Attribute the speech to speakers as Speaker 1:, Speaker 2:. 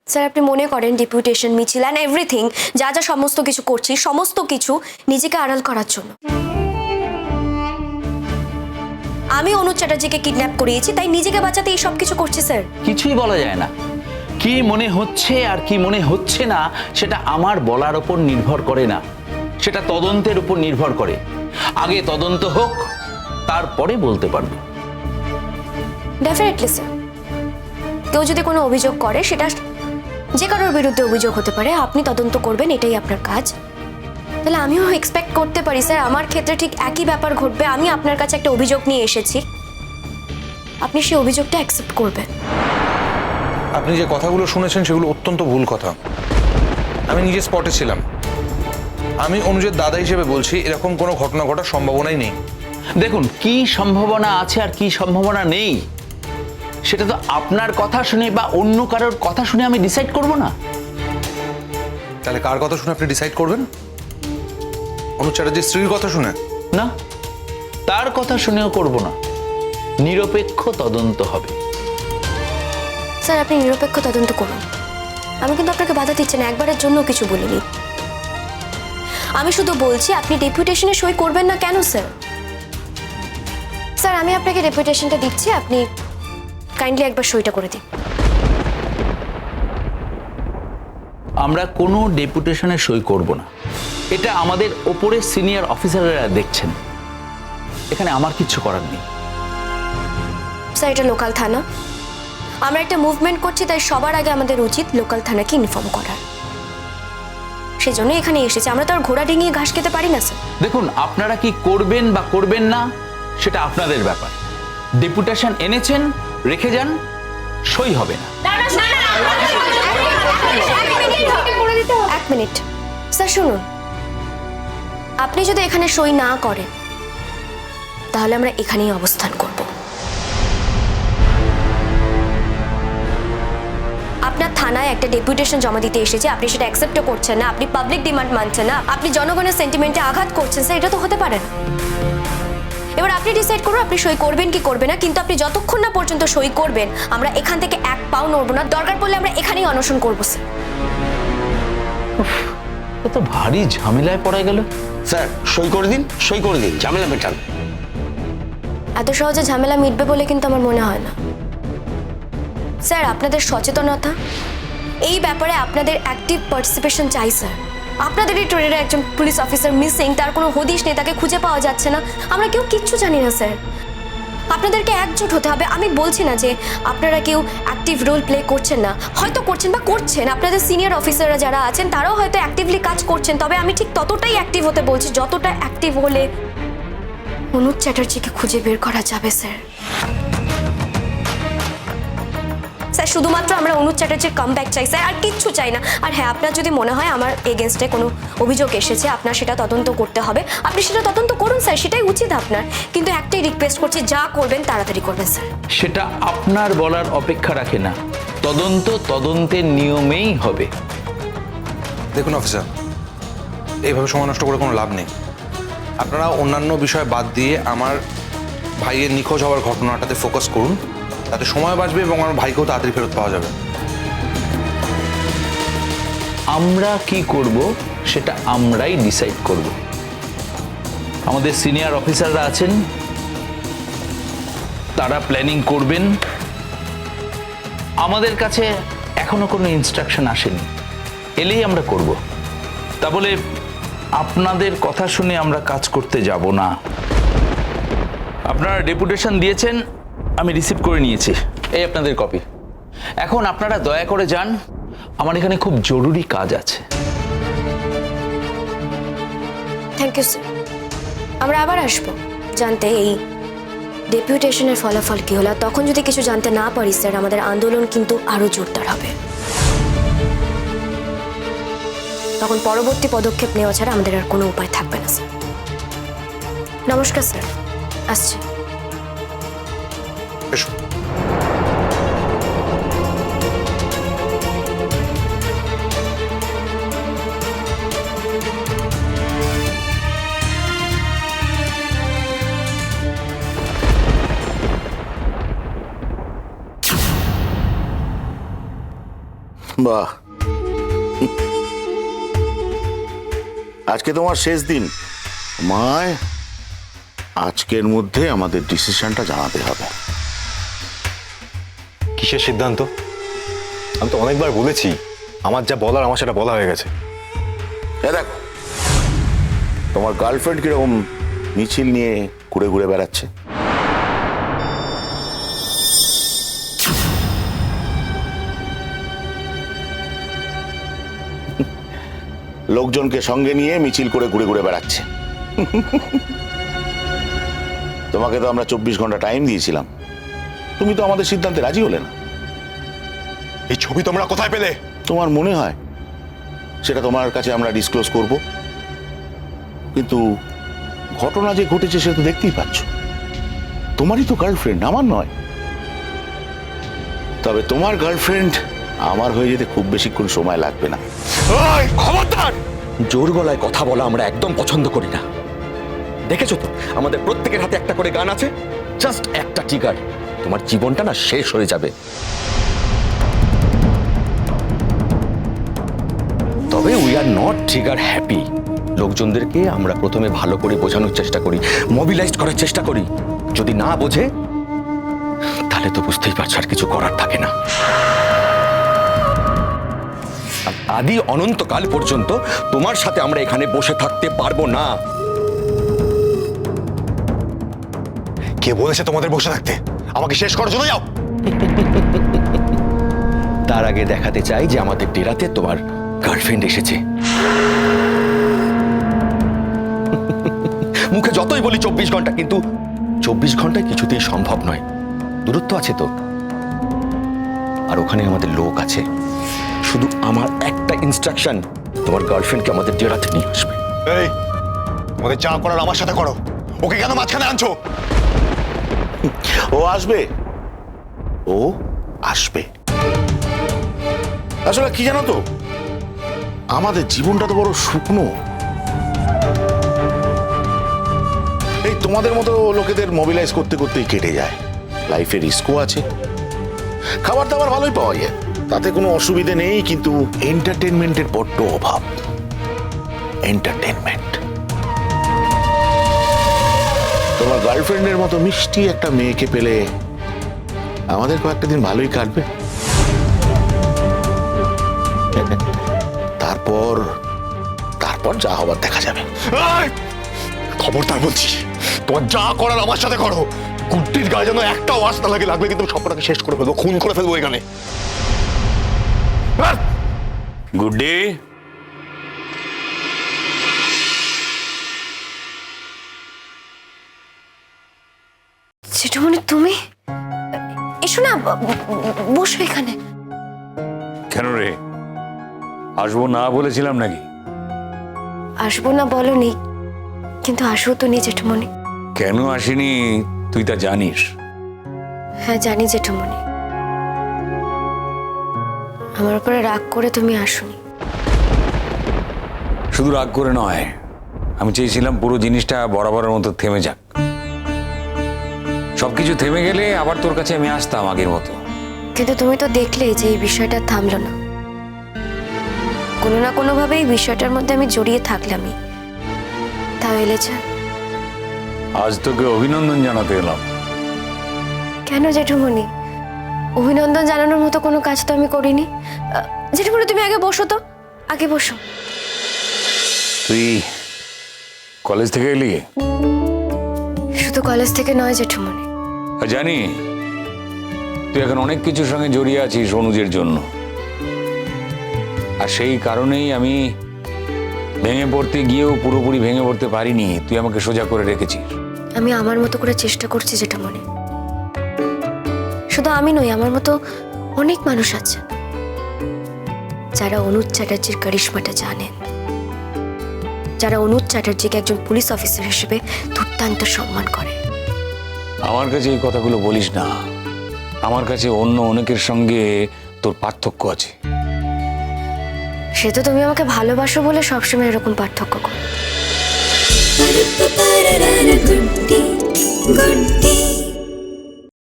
Speaker 1: Sir আপনি মনে করেন ডেপুটেশন মিছিল অ্যান্ড এভরিথিং যা যা সমস্ত কিছু করছি সমস্ত কিছু নিজেকে আড়াল করার জন্য। আমি অনুজ চ্যাটার্জিকে কিডন্যাপ করিয়েছি তাই নিজেকে বাঁচাতে এই সব কিছু করছি স্যার।
Speaker 2: কিছুই বলা যায় না। কি মনে হচ্ছে আর কি মনে হচ্ছে না সেটা আমার বলার উপর নির্ভর করে না, সেটা তদন্তের উপর নির্ভর করে। আগে তদন্ত হোক, তারপরে বলতে পারবো।
Speaker 1: ডেফিনেটলি স্যার, কেউ যদি কোনো অভিযোগ করে সেটা যে কারোর বিরুদ্ধে অভিযোগ হতে পারে, আপনি তদন্ত করবেন, এটাই আপনার কাজ। তাহলে আমিও এক্সপেক্ট করতে পারি স্যার আমার ক্ষেত্রে ঠিক একই ব্যাপার ঘটবে। আমি আপনার কাছে একটা অভিযোগ নিয়ে এসেছি, আপনি সেই অভিযোগটা অ্যাকসেপ্ট করবেন।
Speaker 3: আপনি যে কথাগুলো শুনেছেন সেগুলো অত্যন্ত ভুল কথা। আমি নিজে স্পটে ছিলাম। আমি অনুজের দাদা হিসেবে বলছি এরকম কোনো ঘটনা ঘটার সম্ভাবনাই নেই।
Speaker 2: দেখুন, কি সম্ভাবনা আছে আর কি সম্ভাবনা নেই সেটা তো আপনার কথা শুনে বা অন্য কারোর কথা শুনে আমি ডিসাইড করব না।
Speaker 3: তাহলে কার কথা শুনে আপনি ডিসাইড করবেন? অনুজ চ্যাটার্জির স্ত্রীর কথা শুনে?
Speaker 2: না, তার কথা শুনেও করব না। নিরপেক্ষ তদন্ত হবে।
Speaker 1: স্যার আপনি নিরপেক্ষ তদন্ত করুন, আমি কিন্তু আপনাকে বাধা দিচ্ছি না, একবারের জন্য কিছু বলিনি। আমি শুধু বলছি আপনি ডেপুটেশনে সই করবেন না কেন স্যার? স্যার আমি আপনাকে ডেপুটেশনটা দিচ্ছি, আপনি কাইন্ডলি একবার সইটা করে দিন।
Speaker 2: আমরা কোনো ডেপুটেশনে সই করব না। এটা আমাদের ওপরে সিনিয়র অফিসাররা দেখছেন, এখানে আমার কিছু করার নেই।
Speaker 1: স্যার এটা লোকাল থানা, আমরা একটা মুভমেন্ট করছি, তাই সবার আগে আমাদের উচিত লোকাল থানাকে ইনফর্ম করার। সেজন্য এখানে এসেছি, আমরা তো আর ঘোড়া ডিঙিয়ে ঘাস খেতে পারি না স্যার।
Speaker 2: দেখুন, আপনারা কি করবেন বা করবেন না সেটা আপনাদের ব্যাপার। ডেপুটেশন এনেছেন, রেখে যান, সই হবে না।
Speaker 1: এক মিনিট স্যার শুনুন, আপনি যদি এখানে সই না করেন তাহলে আমরা এখানেই অবস্থান করব। আপনার থানায় একটা ডেপুটেশন জমা দিতে এসেছে, আপনি সেটা অ্যাকসেপ্টও করছেন না, আপনি পাবলিক ডিমান্ড মানছেন না, আপনি জনগণের সেন্টিমেন্টে আঘাত করছেন স্যার, এটা তো হতে পারে না। এবার আপনি ডিসাইড করুন আপনি সই করবেন কি করবেন না, কিন্তু আপনি যতক্ষণ না পর্যন্ত সই করবেন আমরা এখান থেকে এক পাও নড়বো না, দরকার পড়লে আমরা এখানেই অনশন করবো স্যার।
Speaker 2: তো ভারী ঝামেলায় পড়ে গেল।
Speaker 4: স্যার সই করে দিন, সই করে দিন, ঝামেলা মেটান।
Speaker 1: এত সহজে ঝামেলা মিটবে বলে কিন্তু আমার মনে হয় না স্যার। আপনাদের সচেতনতা, এই ব্যাপারে আপনাদের অ্যাক্টিভ পার্টিসিপেশন চাই স্যার। আপনাদের এই ট্রেনের একজন পুলিশ অফিসার মিসিং, তার কোনো হদিশ নেই, তাকে খুঁজে পাওয়া যাচ্ছে না, আমরা কেউ কিচ্ছু জানি না স্যার। আপনাদেরকে একজোট হতে হবে। আমি বলছি না যে আপনারা কেউ অ্যাক্টিভ রোল প্লে করছেন না, হয়তো করছেন বা করছেন, আপনাদের সিনিয়র অফিসাররা যারা আছেন তারাও হয়তো অ্যাক্টিভলি কাজ করছেন, তবে আমি ঠিক ততটাই অ্যাক্টিভ হতে বলছি যতটা অ্যাক্টিভ হলে অনুজ চ্যাটার্জিকে খুঁজে বের করা যাবে স্যার। স্যার শুধুমাত্র আমরা অনুজ চ্যাটার্জির কামব্যাক চাই স্যার, আর কিচ্ছু চাই না। আর হ্যাঁ, আপনার যদি মনে হয় আমার এগেনস্টে কোনো অভিযোগ এসেছে, আপনার সেটা তদন্ত করতে হবে, আপনি সেটা তদন্ত করুন স্যার, সেটাই উচিত আপনার। কিন্তু একটাই রিকোয়েস্ট করছি, যা করবেন তাড়াতাড়ি করবেন স্যার।
Speaker 2: সেটা আপনার বলার অপেক্ষা রাখে না, তদন্ত তদন্তের নিয়মেই হবে।
Speaker 3: দেখুন অফিসার, এইভাবে সময় নষ্ট করে কোনো লাভ নেই। আপনারা অন্যান্য বিষয় বাদ দিয়ে আমার ভাইয়ের নিখোঁজ হওয়ার ঘটনাটাতে ফোকাস করুন, তাতে সময় বাঁচবে এবং আমার ভাইকেও তাড়াতাড়ি ফেরত পাওয়া যাবে।
Speaker 2: আমরা কি করব সেটা আমরাই ডিসাইড করব। আমাদের সিনিয়র অফিসাররা আছেন, তারা প্ল্যানিং করবেন। আমাদের কাছে এখনো কোনো ইনস্ট্রাকশন আসেনি, এলেই আমরা করব। তা বলে আপনাদের কথা শুনে আমরা কাজ করতে যাব না। আপনারা ডেপুটেশন দিয়েছেন, আমি রিসিভ করে নিয়েছি, এই আপনাদের কপি। এখন আপনারা দয়া করে যান, আমার এখানে খুব জরুরি কাজ আছে।
Speaker 1: Thank you sir. আমরা আবার আসবো জানতে এই ডেপুটেশনের ফলাফল কি হলো। তখন যদি কিছু জানতে না পারি স্যার, আমাদের আন্দোলন কিন্তু আরো জোরদার হবে। তখন পরবর্তী পদক্ষেপ নেওয়া ছাড়া আমাদের আর কোনো উপায় থাকবে না স্যার। নমস্কার স্যার, আসছি।
Speaker 3: এসো।
Speaker 5: বাহ, আজকে তোমার শেষ দিন। মায় আজকের মধ্যে আমাদের ডিসিশনটা জানাতে হবে।
Speaker 6: কিসের সিদ্ধান্ত? আমি তো অনেকবার বলেছি, আমার যা বলার আমার সেটা বলা হয়ে গেছে।
Speaker 5: দেখো, তোমার গার্লফ্রেন্ড কিরকম মিছিল নিয়ে ঘুরে ঘুরে বেড়াচ্ছে। লোকজনকে সঙ্গে নিয়ে মিছিল করে ঘুরে ঘুরে বেড়াচ্ছে। তোমাকে তো আমরা 24 ঘন্টা টাইম দিয়েছিলাম, তুমি তো আমাদের সিদ্ধান্তে রাজি হলে না।
Speaker 6: এই ছবি তোমরা কোথায় পেলে?
Speaker 5: তোমার মনে হয় সেটা তোমার কাছে আমরা ডিসক্লোজ করব, কিন্তু ঘটনা যে ঘটেছে সে তো দেখতেই পাচ্ছ। তোমারই তো গার্লফ্রেন্ড, আমার নয়। তবে তোমার গার্লফ্রেন্ড আমার হয়ে যেতে খুব বেশিক্ষণ সময় লাগবে না।
Speaker 6: খবরদার!
Speaker 7: জোর গলায় কথা বলা আমরা একদম পছন্দ করি না। দেখেছো তো, আমাদের প্রত্যেকের হাতে একটা করে গান আছে। জাস্ট একটা ট্রিগার, তোমার জীবনটা না শেষ হয়ে যাবে। তবে we are not trigger happy. লোকজনদেরকে আমরা প্রথমে ভালো করে বোঝানোর চেষ্টা করি, মোবিলাইজ করার চেষ্টা করি। যদি না বোঝে তাহলে তো বুঝতেই পারছো আর কিছু করার থাকে না। আদি অনন্তকাল পর্যন্ত তোমার সাথে আমরা এখানে বসে থাকতে পারবো না।
Speaker 6: কে বলেছে তোমাদের বসে থাকতে? আমাকে শেষ করার জন্য যাও।
Speaker 7: তার আগে দেখাতে চাই যে আমাদের ডেরাতে তোমার গার্লফ্রেন্ড এসেছে। মুখে যতই বলি 24 ঘন্টা, কিন্তু 24 ঘন্টায় কিছুতেই সম্ভব নয়। দূরত্ব আছে তো, আর ওখানে আমাদের লোক আছে। শুধু আমার একটা ইনস্ট্রাকশন, তোমার গার্লফ্রেন্ডকে আমাদের ডেরাতে নিয়ে আসবে।
Speaker 6: এই, তোমাদের যা করার আমার সাথে করো। ওকে কেন মাঝখানে আনছো?
Speaker 5: ও আসবে, ও আসবে। আসলে কি জানো তো, আমাদের জীবনটা তো বড় শুকনো। এই তোমাদের মতো লোকেদের মোবিলাইজ করতে করতেই কেটে যায়। লাইফে রিস্কও আছে, খাবার দাবার ভালোই পাওয়া যায়, তাতে কোনো অসুবিধে নেই, কিন্তু এন্টারটেনমেন্টের বড্ড অভাব। এন্টারটেনমেন্ট। তোমার গার্লফ্রেন্ডের মতো মিষ্টি একটা মেয়েকে পেলে আমাদের কয়েকটা দিন ভালোই কাটবে। তারপর তারপর যা হবার দেখা যাবে।
Speaker 6: এই, খবরদার বলছি, তোমার যা করার আমার সাথে করো। কুট্টির গায়ে যেন একটা ওয়াজ না লাগবে কিন্তু সবটাকে শেষ করে ফেলবো, খুন করে ফেলবো এখানে।
Speaker 2: Good day.
Speaker 1: জেঠুমনি, তুমি এসো না, বসো এখানে।
Speaker 8: কেন রে, আসবো না বলেছিলাম নাকি?
Speaker 1: আসবো না বলনি, কিন্তু আসবো তো নি জেঠুমনি।
Speaker 8: কেন আসিনি তুই তা জানিস?
Speaker 1: হ্যাঁ জানি জেঠুমনি, আমার উপরে রাগ করে তুমি আসোনি।
Speaker 8: শুধু রাগ করে নয়, আমি চেয়েছিলাম পুরো জিনিসটা বরাবরের মতো থেমে যাক। সবকিছু থেমে গেলে আবার তোর কাছে আমি আসতাম আগের মতো।
Speaker 1: কিন্তু তুমি তো দেখলেই যে এই বিষয়টা থামলো না। কোনো না কোনোভাবে এই বিষয়টার মধ্যে আমি জড়িয়ে থাকলামই। তাহলে যা,
Speaker 8: আজ তোকে অভিনন্দন জানাতে এলাম।
Speaker 1: কেন জেঠুমনি? অভিনন্দন জানানোর মতো কোনো কাজ তো আমি করিনি। জেঠুমনি তুমি আগে বসো তো, আগে বসো।
Speaker 8: তুই কলেজ থেকে এলি?
Speaker 1: শুধু কলেজ থেকে নয় জেঠুমনি,
Speaker 8: জানি তুই এখন অনেক কিছুর সঙ্গে জড়িয়ে আছিস অনুজের জন্য, আর সেই কারণেই আমি ভেঙে পড়তে গিয়েও পুরোপুরি ভেঙে পড়তে পারিনি। তুই আমাকে সোজা করে রেখেছিস।
Speaker 1: আমি আমার মতো করে চেষ্টা করছি জেঠুমনি। শুধু আমি নই, আমার মতো অনেক মানুষ আছে যারা অনুজ চ্যাটার্জির কারিশমাটা জানেন, যারা অনুজ চ্যাটার্জিকে একজন পুলিশ অফিসার হিসেবে দুর্দান্ত সম্মান করে।
Speaker 8: আমার কাছে এই কথাগুলো বলিস না। আমার কাছে অন্য অনেকের সঙ্গে তোর পার্থক্য আছে।
Speaker 1: সে তো তুমি আমাকে ভালোবাসো বলে সবসময় এরকম পার্থক্য করো।
Speaker 9: গুড্ডি গুড্ডি